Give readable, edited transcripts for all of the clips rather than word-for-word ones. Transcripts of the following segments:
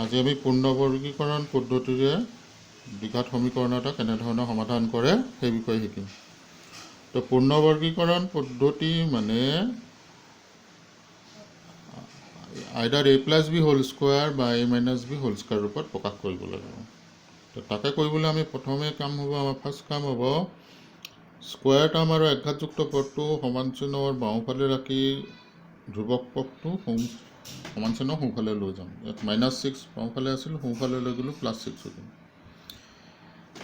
আজি আমি পূৰ্ণবৰ্গীকৰণ পদ্ধতিৰে দ্বিঘাত সমীকৰণ এটা কেনেধৰণে সমাধান কৰে সেই বিষয়ে শিকিম। তো পূৰ্ণবৰ্গীকৰণ পদ্ধতি মানে আইদাৰ a + b হোল স্কোৱাৰ বা a - b হোল স্কোৱাৰ ৰূপত প্ৰকাশ কৰিব লাগিব। তো তাকে কৰিবলৈ আমি প্ৰথমে কাম হ'ব, আমাৰ ফাৰ্ষ্ট কাম হ'ব স্কোৱাৰ টাৰ্ম আৰু একঘাতযুক্ত পদটো সমান চিহ্নৰ বাওঁফালে ৰাখি ধ্ৰুৱক পদটো সমান চিহ্নৰ সোঁফালে লৈ যাম। ইয়াত -6 বাওঁফালে আছিল, সোঁফালে লৈ গ'লোঁ +6 হৈ গ'ল।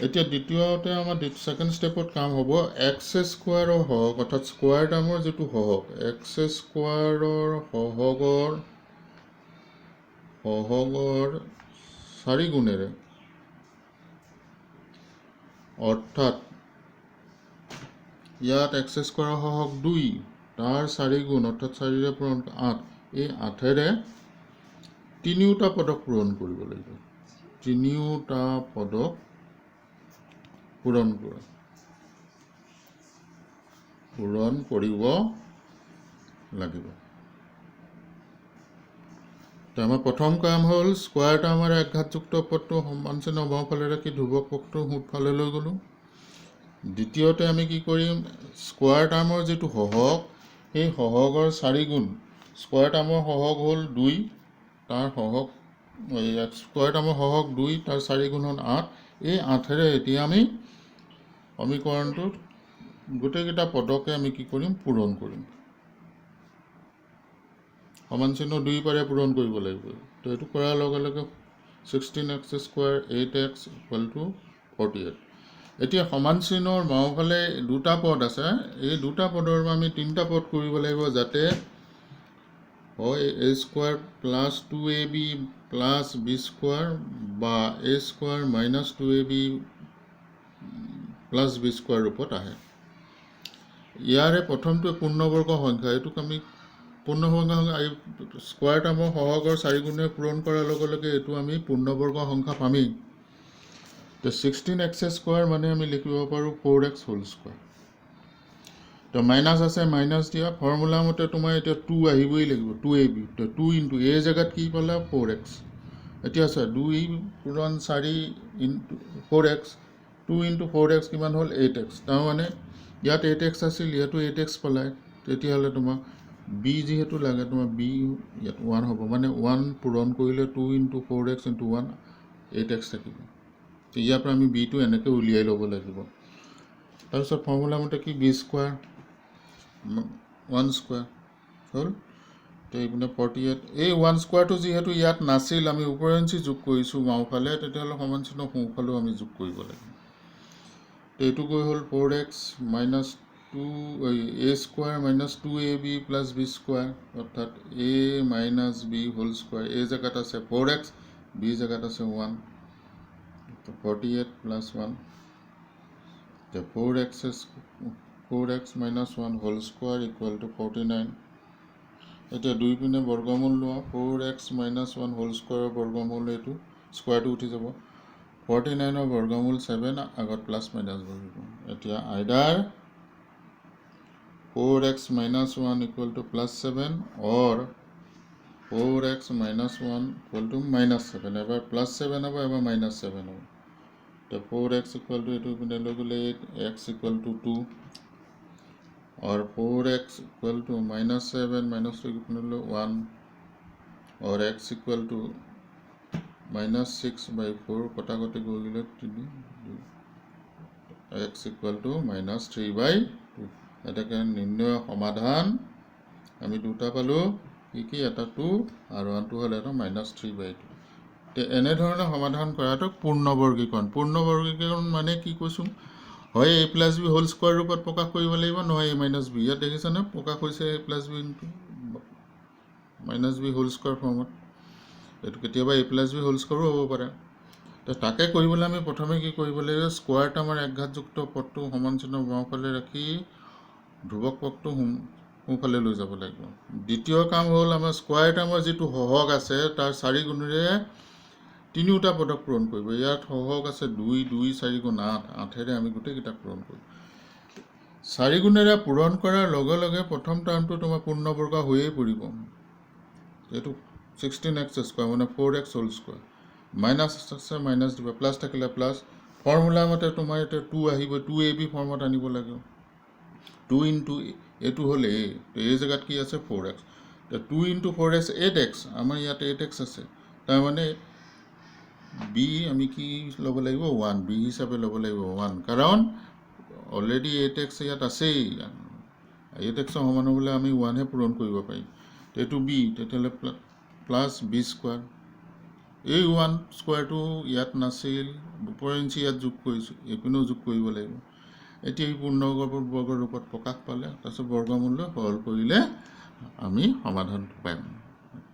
এতিয়া দ্বিতীয়তে আমাৰ ছেকেণ্ড ষ্টেপত কাম হ'ব এক্স স্কোৱাৰৰ সহগ, অৰ্থাৎ স্কোৱাৰ টাৰ্মৰ যিটো সহগ, এক্স স্কোৱাৰৰ সহগৰ 4 গুণেৰে, অৰ্থাৎ ইয়াত এক্স স্কোৱাৰৰ সহগ 2, তাৰ 4 গুণ অৰ্থাৎ 4ৰে পূৰণ 8, এই 8ৰে তিনিওটা পদক পূৰণ কৰিব লাগিব। তিনিওটা পদক পূৰণ কৰিব লাগিব। তো আমাৰ প্ৰথম কাম হ'ল স্কোৱাৰ টাৰ্ম আৰু একঘাতযুক্ত পদটো সমান চিহ্ন বাওঁফালে ৰাখি ধ্ৰুৱক পদটো সোঁফালে লৈ গ'লোঁ। দ্বিতীয়তে আমি কি কৰিম, স্কোৱাৰ টাৰ্মৰ যিটো সহগ, সেই সহগৰ 4 গুণ, স্কোৱাৰ টাৰ্মৰ সহগ হ'ল 2, তাৰ সহগ স্কোৱাৰ টাৰ্মৰ সহগ 2, তাৰ 4 গুণ হ'ল 8, এই 8ৰে এতিয়া আমি সমীকৰণটোত গোটেইকেইটা পদকে আমি কি কৰিম, পূৰণ কৰিম। সমান চিহ্ন 2 পাৰে পূৰণ কৰিব লাগিব। তো এইটো কৰাৰ লগে লগে 16x স্কোৱাৰ 8x = 48। এতিয়া সমান চিহ্নৰ বাওঁফালে দুটা পদ আছে, এই দুটা পদৰ পৰা আমি তিনিটা পদ কৰিব লাগিব, যাতে হয় a square + 2ab + b square বা a square - 2ab + b square ৰূপত আহে। ইয়াৰে প্ৰথমটো পূৰ্ণবৰ্গ সংখ্যা, এইটোক আমি পূৰ্ণবৰ্গ সংখ্যা, স্কোৱাৰ টাৰ্মৰ সহগৰ 4 গুণে পূৰণ কৰাৰ লগে লগে এইটো আমি পূৰ্ণবৰ্গ সংখ্যা পামেই। তো 16x স্কোৱাৰ মানে আমি লিখিব পাৰোঁ 4x হোল স্কোৱাৰ। তো মাইনাছ আছে, মাইনাছ দিয়া, ফৰ্মুলা মতে তোমাৰ এতিয়া 2 আহিবই লাগিব, 2ab। তো 2 × a জেগাত কি পালা, 4x। এতিয়া চোৱা 2 পূৰণ 4 × 4x, 2 × 4x কিমান হ'ল, 8x। তাৰমানে ইয়াত 8x আছিল, ইয়াতো 8x পালাই। তেতিয়াহ'লে তোমাৰ b যিহেতু লাগে, তোমাৰ b ইয়াত 1 হ'ব, মানে 1 পূৰণ কৰিলে 2 × 4x × 1 8x থাকিব। তো ইয়াৰ পৰা আমি bটো এনেকৈ উলিয়াই ল'ব লাগিব। তাৰপিছত ফৰ্মুলা মতে কি, b স্কোৱাৰ 1 স্কোৱাৰ হ'ল। তো এইপিনে 48, এই 1 স্কোৱাৰটো যিহেতু ইয়াত নাছিল, আমি ওপৰঞ্চি যোগ কৰিছোঁ বাওঁফালে, তেতিয়াহ'লে সমান চিহ্ন সোঁফালেও আমি যোগ কৰিব লাগিব। তো এইটো গৈ হ'ল 4x - 2 a square - 2ab + b square, অৰ্থাৎ a - b whole square. a জেগাত আছে 4x, b জেগাত আছে 1, তো 48 + 1, 4x - 1 হোল স্কোৱাৰ = 49। এতিয়া দুই পিনে বৰ্গমূল লোৱা, 4x - 1 হোল স্কোৱাৰৰ বৰ্গমূল, এইটো স্কোৱাৰটো উঠি যাব, 49ৰ বৰ্গমূল 7, আগত প্লাছ মাইনাছ বহিব। এতিয়া আইদাৰ 4x - 1 = +7 or 4x - 1 = -7। এবাৰ +7 হ'ব, এবাৰ -7 হ'ব। তো 4x = এইটো পিনে লৈ গ'লে 8, x = 2, और 4x = -7 -2 পিনে লৈ 1, और x = -6/4, কটাকটি গৈ গ'লে 3, x = -3/2। এটাকে নিৰ্ণয় সমাধান আমি দুটা পালোঁ, কি এটা 2 আৰু আনটো হ'ল এটা -3/2। তো এনেধৰণে সমাধান কৰাটো পূৰ্ণবৰ্গীকৰণ। পূৰ্ণবৰ্গীকৰণ মানে কি কৈছোঁ, হয় a + b হোল স্কোৱাৰ ৰূপত প্ৰকাশ কৰিব লাগিব, নহয় a - b। ইয়াত দেখিছানে প্ৰকাশ হৈছে a + b - b whole square ফৰ্মত। এইটো কেতিয়াবা a + b হোল স্কোৱাৰো হ'ব পাৰে। তো তাকে কৰিবলৈ আমি প্ৰথমে কি কৰিব লাগিব, স্কোৱাৰ টাৰ্মৰ একঘাতযুক্ত পদটো সমান চিহ্ন বাওঁফালে ৰাখি ধ্ৰুৱক পদটো সোঁফালে লৈ যাব লাগিব। দ্বিতীয় কাম হ'ল আমাৰ স্কোৱাৰ টাৰ্মৰ যিটো সহগ আছে, তাৰ 4 গুণেৰে তিনিওটা পদক পূৰণ কৰিব। ইয়াত সহগ আছে 2, 2 × 4 = 8, 8ৰে আমি গোটেইকেইটা পূৰণ কৰিম। 4 গুণেৰে পূৰণ কৰাৰ লগে লগে প্ৰথম টাৰ্মটো তোমাৰ পূৰ্ণবৰ্গ হৈয়ে পৰিব। এইটো 16x স্কোৱাৰ মানে 4x হোল স্কোৱাৰ, মাইনাছ আছে মাইনাছ দিবা, প্লাছ থাকিলে প্লাছ। ফৰ্মুলা মতে তোমাৰ এতিয়া 2 আহিব, 2ab ফৰ্মত আনিব লাগিব। 2 ইনটু এইটো হ'ল a, তো এই জেগাত কি আছে 4x, তো 2 ইনটু 4x 8x, আমাৰ ইয়াত 8x আছে, তাৰমানে বি আমি কি ল'ব লাগিব 1, বি হিচাপে ল'ব লাগিব 1, কাৰণ অলৰেডি 8x ইয়াত আছেই, 8x সমান হ'বলৈ আমি 1হে পূৰণ কৰিব পাৰিম। এইটো বি, তেতিয়াহ'লে প্লাছ বি স্কোৱাৰ, এই 1 স্কোৱাৰটো ইয়াত নাছিল, ওপৰঞ্চি ইয়াত যোগ কৰিছোঁ, এইপিনেও যোগ কৰিব লাগিব। এতিয়া এই পূৰ্ণবৰ্গৰ ৰূপত প্ৰকাশ পালে, তাৰপিছত বৰ্গমূল্য সৰল কৰিলে আমি সমাধানটো পাম।